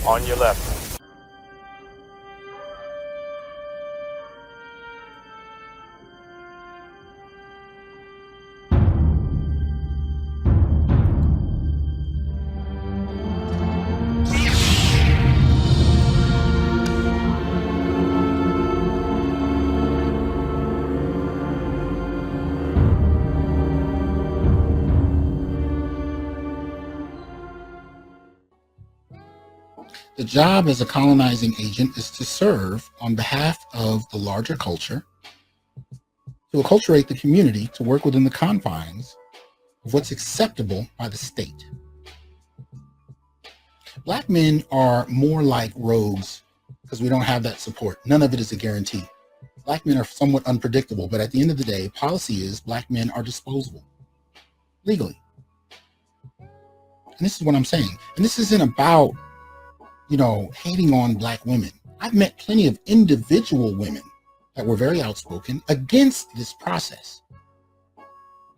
On your left. The job as a colonizing agent is to serve on behalf of the larger culture, to acculturate the community to work within the confines of what's acceptable by the state. Black men are more like rogues because we don't have that support. None of it is a guarantee. Black men are somewhat unpredictable, but at the end of the day, policy is black men are disposable legally. And this is what I'm saying. And this isn't about hating on black women. I've met plenty of individual women that were very outspoken against this process.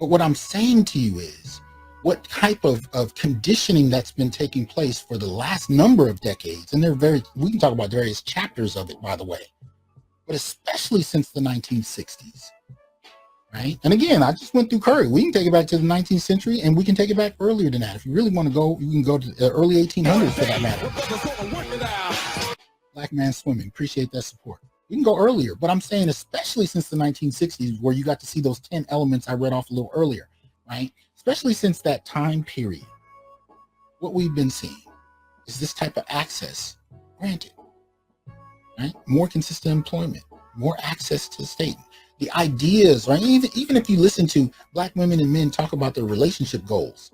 But what I'm saying to you is what type of conditioning that's been taking place for the last number of decades. And we can talk about various chapters of it, by the way, but especially since the 1960s, right? And again, I just went through Curry. We can take it back to the 19th century, and we can take it back earlier than that. If you really want to go, you can go to the early 1800s for that matter. Black man swimming. Appreciate that support. We can go earlier, but I'm saying especially since the 1960s, where you got to see those 10 elements I read off a little earlier, right? Especially since that time period, what we've been seeing is this type of access granted, right? More consistent employment, more access to the state. The ideas, right? Even if you listen to black women and men talk about their relationship goals,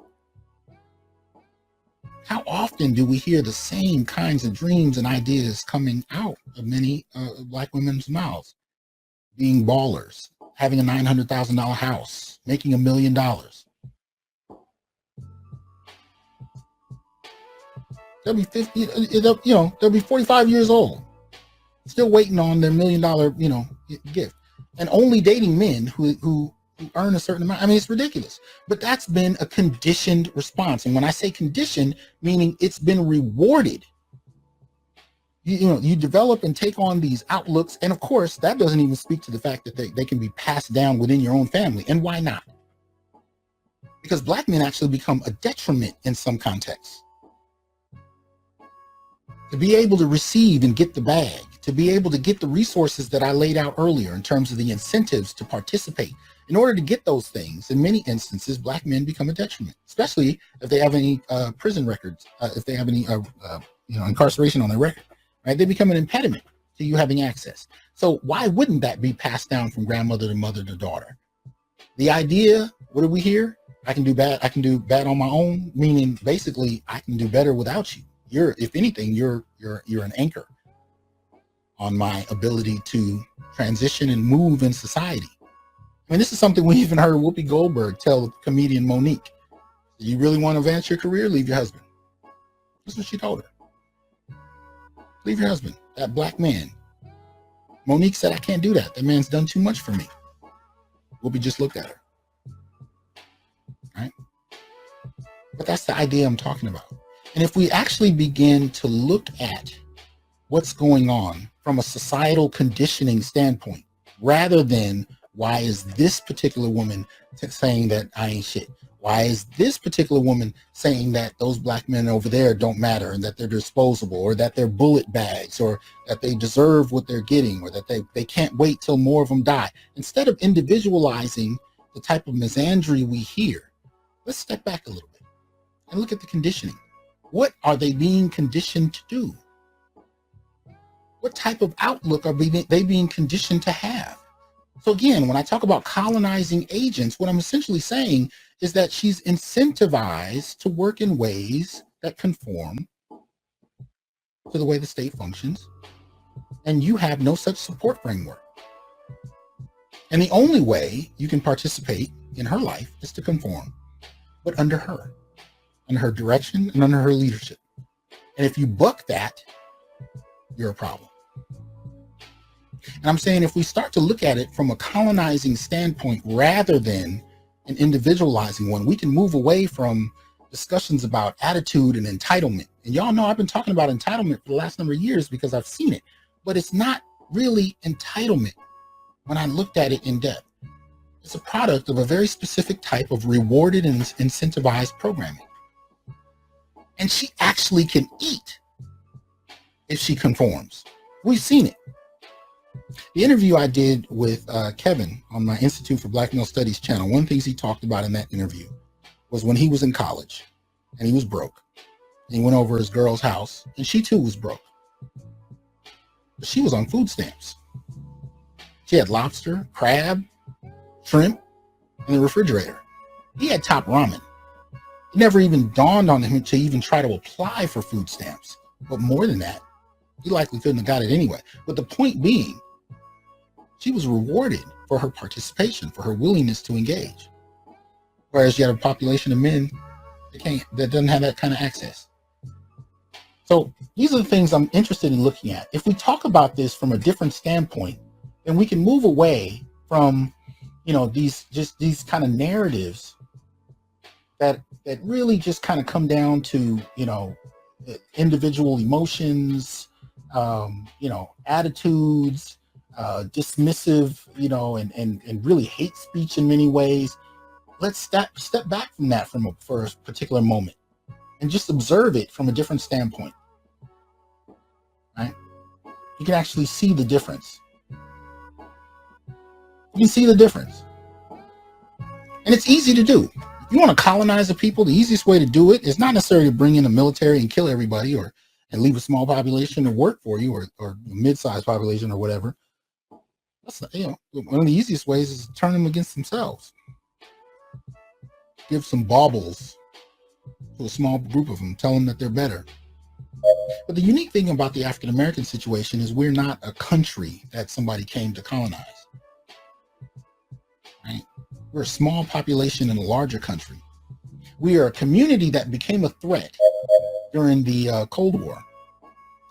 how often do we hear the same kinds of dreams and ideas coming out of many black women's mouths? Being ballers, having a $900,000 house, making $1 million. They'll be 50, they'll be 45 years old, still waiting on their $1 million, gift, and only dating men who earn a certain amount. I mean, it's ridiculous, but that's been a conditioned response. And when I say conditioned, meaning it's been rewarded. You develop and take on these outlooks. And of course, that doesn't even speak to the fact that they can be passed down within your own family. And why not? Because black men actually become a detriment in some contexts. To be able to receive and get the bag, to be able to get the resources that I laid out earlier in terms of the incentives to participate. In order to get those things, in many instances, black men become a detriment, especially if they have any prison records, if they have any incarceration on their record, right? They become an impediment to you having access. So why wouldn't that be passed down from grandmother to mother to daughter? The idea, what do we hear? I can do bad on my own, meaning basically I can do better without you. If anything, you're an anchor on my ability to transition and move in society. I mean, this is something we even heard Whoopi Goldberg tell comedian Monique. You really want to advance your career? Leave your husband. That's what she told her. Leave your husband, that black man. Monique said, I can't do that. That man's done too much for me. Whoopi just looked at her. Right? But that's the idea I'm talking about. And if we actually begin to look at what's going on from a societal conditioning standpoint, rather than why is this particular woman saying that I ain't shit? Why is this particular woman saying that those black men over there don't matter and that they're disposable, or that they're bullet bags, or that they deserve what they're getting, or that they can't wait till more of them die? Instead of individualizing the type of misandry we hear, let's step back a little bit and look at the conditioning. What are they being conditioned to do? What type of outlook are they being conditioned to have? So again, when I talk about colonizing agents, what I'm essentially saying is that she's incentivized to work in ways that conform to the way the state functions, and you have no such support framework. And the only way you can participate in her life is to conform, but under her direction and under her leadership. And if you buck that, you're a problem. And I'm saying if we start to look at it from a colonizing standpoint rather than an individualizing one, we can move away from discussions about attitude and entitlement. And y'all know I've been talking about entitlement for the last number of years because I've seen it, but it's not really entitlement when I looked at it in depth. It's a product of a very specific type of rewarded and incentivized programming. And she actually can eat if she conforms. We've seen it. The interview I did with Kevin on my Institute for Black Male Studies channel, one of the things he talked about in that interview was when he was in college and he was broke. And he went over his girl's house and she too was broke. But she was on food stamps. She had lobster, crab, shrimp in the refrigerator. He had top ramen. It never even dawned on him to even try to apply for food stamps. But more than that, he likely couldn't have got it anyway. But the point being, she was rewarded for her participation, for her willingness to engage. Whereas you have a population of men that doesn't have that kind of access. So these are the things I'm interested in looking at. If we talk about this from a different standpoint, then we can move away from, these kind of narratives that really just kind of come down to, individual emotions, attitudes, dismissive, and really hate speech in many ways. Let's step back from that for a particular moment and just observe it from a different standpoint, right? You can actually see the difference. You can see the difference. And it's easy to do. If you want to colonize a people, the easiest way to do it is not necessarily to bring in the military and kill everybody and leave a small population to work for you or mid-sized population or whatever. That's not, one of the easiest ways is to turn them against themselves. Give some baubles to a small group of them, tell them that they're better. But the unique thing about the African American situation is we're not a country that somebody came to colonize. Right? We're a small population in a larger country. We are a community that became a threat during the Cold War,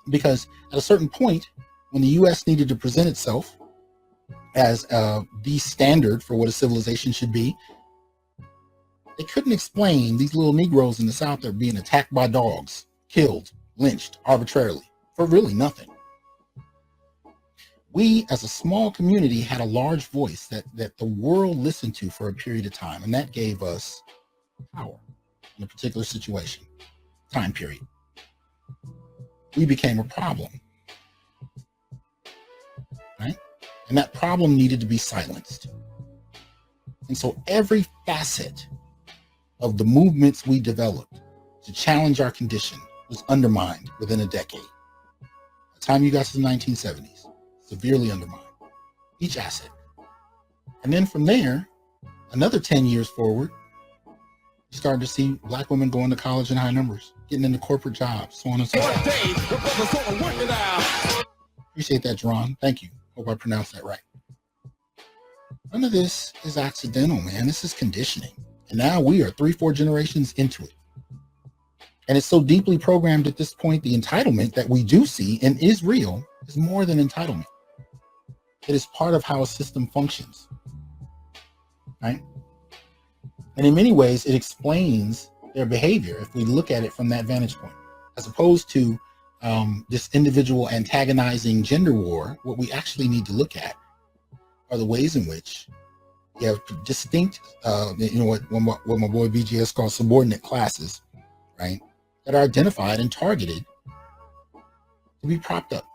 because at a certain point, when the U.S. needed to present itself as the standard for what a civilization should be, they couldn't explain these little Negroes in the South that are being attacked by dogs, killed, lynched arbitrarily for really nothing. We, as a small community, had a large voice that the world listened to for a period of time, and that gave us power in a particular situation, time period. We became a problem, right? And that problem needed to be silenced. And so every facet of the movements we developed to challenge our condition was undermined within a decade. By the time you got to the 1970s, severely undermined, each asset. And then from there, another 10 years forward, you started to see Black women going to college in high numbers, getting into corporate jobs, so on and so forth. Appreciate that, Jerron. Thank you. Hope I pronounced that right. None of this is accidental, man. This is conditioning. And now we are 3-4 generations into it. And it's so deeply programmed at this point, the entitlement that we do see and is real is more than entitlement. It is part of how a system functions, right? And in many ways, it explains their behavior if we look at it from that vantage point, as opposed to this individual antagonizing gender war. What we actually need to look at are the ways in which you have distinct, what my boy BGS calls subordinate classes, right, that are identified and targeted to be propped up,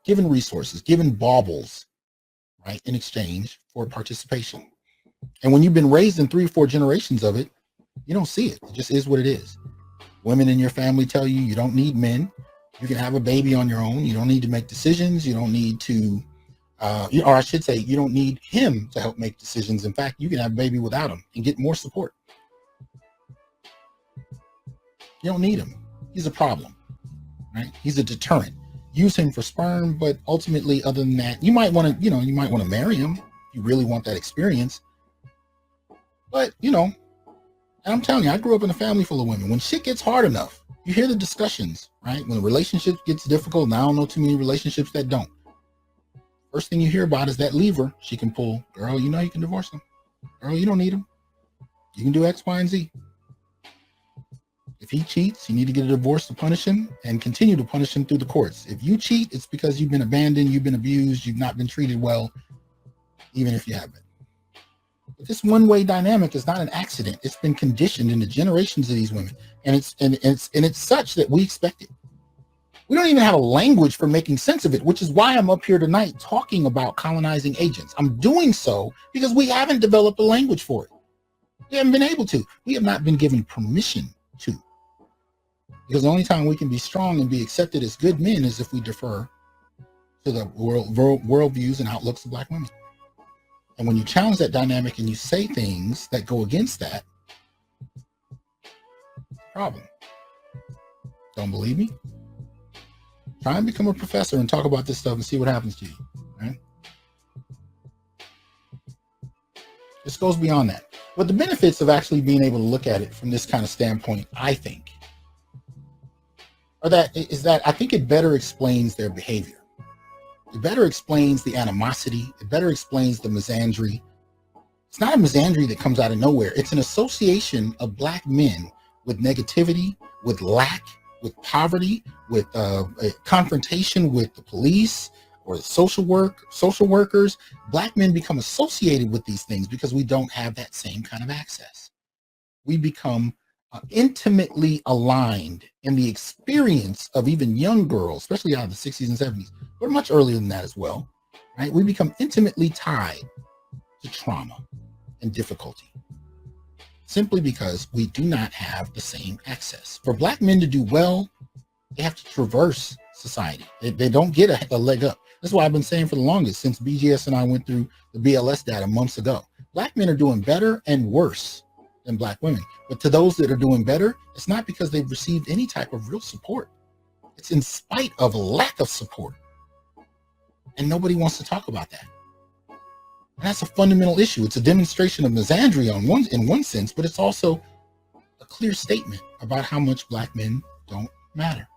given resources, given baubles, right, in exchange for participation. And when you've been raised in 3-4 generations of it, you don't see it. It just is what it is. Women in your family tell you don't need men. You can have a baby on your own. You don't need to make decisions. You don't need to, or I should say, you don't need him to help make decisions. In fact, you can have a baby without him and get more support. You don't need him. He's a problem, right? He's a deterrent. Use him for sperm, but ultimately, other than that, you might want to marry him if you really want that experience. But, and I'm telling you, I grew up in a family full of women. When shit gets hard enough, you hear the discussions, right? When a relationship gets difficult, and I don't know too many relationships that don't. First thing you hear about is that lever she can pull. Girl, you can divorce him. Girl, you don't need him. You can do X, Y, and Z. If he cheats, you need to get a divorce to punish him and continue to punish him through the courts. If you cheat, it's because you've been abandoned, you've been abused, you've not been treated well, even if you have been. But this one-way dynamic is not an accident. It's been conditioned into generations of these women, and it's such that we expect it. We don't even have a language for making sense of it, which is why I'm up here tonight talking about colonizing agents. I'm doing so because we haven't developed a language for it. We haven't been able to. We have not been given permission to. Because the only time we can be strong and be accepted as good men is if we defer to the worldviews and outlooks of Black women. And when you challenge that dynamic and you say things that go against that, problem. Don't believe me? Try and become a professor and talk about this stuff and see what happens to you. Right? This goes beyond that. But the benefits of actually being able to look at it from this kind of standpoint, I think, is that I think it better explains their behavior. It better explains the animosity. It better explains the misandry. It's not a misandry that comes out of nowhere. It's an association of Black men with negativity, with lack, with poverty, with a confrontation with the police or social workers. Black men become associated with these things because we don't have that same kind of access. We become intimately aligned in the experience of even young girls, especially out of the 60s and 70s, but much earlier than that as well, right? We become intimately tied to trauma and difficulty simply because we do not have the same access. For Black men to do well, they have to traverse society. They don't get a leg up. That's why I've been saying for the longest, since BGS and I went through the BLS data months ago, Black men are doing better and worse than Black women. But to those that are doing better, it's not because they've received any type of real support. It's in spite of lack of support. And nobody wants to talk about that. And that's a fundamental issue. It's a demonstration of misandry in one sense, but it's also a clear statement about how much Black men don't matter.